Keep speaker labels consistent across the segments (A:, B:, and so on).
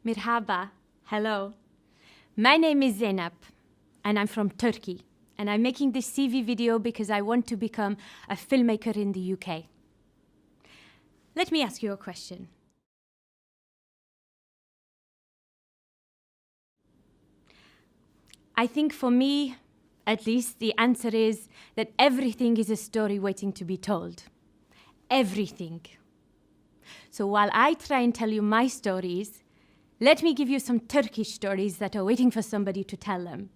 A: Merhaba, hello. My name is Zainab, and I'm from Turkey. And I'm making this CV video because I want to become a filmmaker in the UK. Let me ask you a question. I think for me, at least, the answer is that everything is a story waiting to be told. Everything. So while I try and tell you my stories, let me give you some Turkish stories that are waiting for somebody to tell them.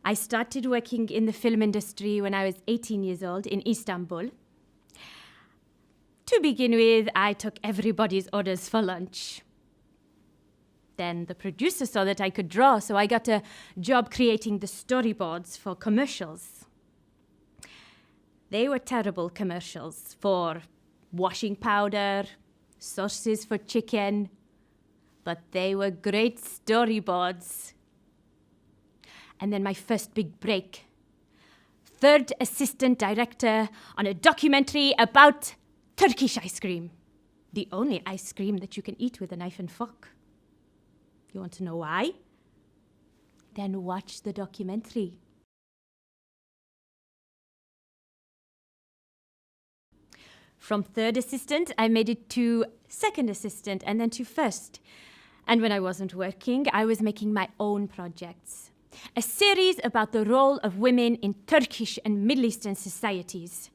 A: I started working in the film industry when I was 18 years old in Istanbul. To begin with, I took everybody's orders for lunch. Then the producer saw that I could draw, so I got a job creating the storyboards for commercials. They were terrible commercials for washing powder, sauces for chicken, but they were great storyboards. And then my first big break. Third assistant director on a documentary about Turkish ice cream. The only ice cream that you can eat with a knife and fork. You want to know why? Then watch the documentary. From third assistant, I made it to second assistant and then to first. And when I wasn't working, I was making my own projects. A series about the role of women in Turkish and Middle Eastern societies.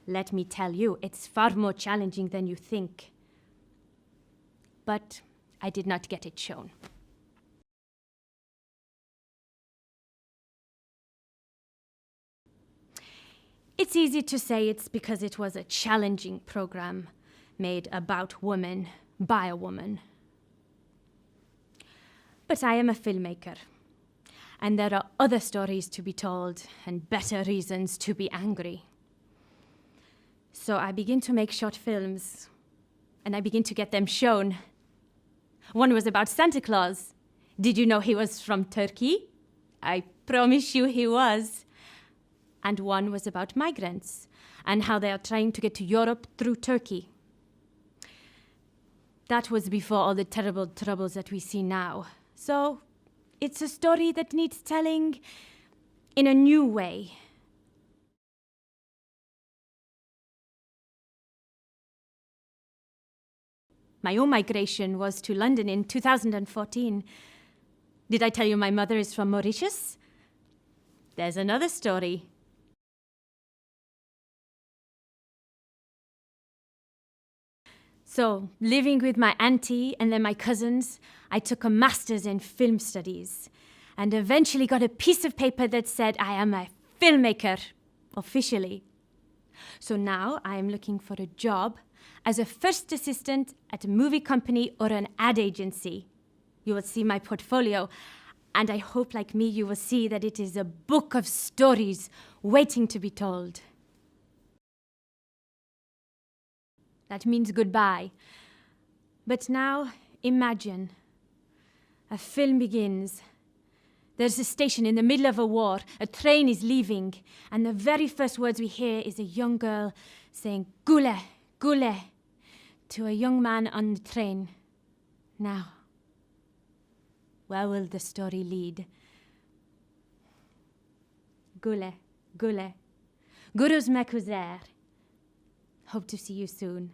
A: Let me tell you, it's far more challenging than you think. But I did not get it shown. It's easy to say it's because it was a challenging program made about women by a woman. But I am a filmmaker, and there are other stories to be told and better reasons to be angry. So I begin to make short films, and I begin to get them shown. One was about Santa Claus. Did you know he was from Turkey? I promise you he was. And one was about migrants and how they are trying to get to Europe through Turkey. That was before all the terrible troubles that we see now. So it's a story that needs telling in a new way. My own migration was to London in 2014. Did I tell you my mother is from Mauritius? There's another story. So, living with my auntie and then my cousins, I took a master's in film studies and eventually got a piece of paper that said I am a filmmaker, officially. So now I am looking for a job as a first assistant at a movie company or an ad agency. You will see my portfolio, and I hope, like me, you will see that it is a book of stories waiting to be told. That means goodbye. But now, imagine. A film begins. There's a station in the middle of a war. A train is leaving. And the very first words we hear is a young girl saying, "Gule, gule," to a young man on the train. Now, where will the story lead? Gule, gule. Guruz mekuzer. Hope to see you soon.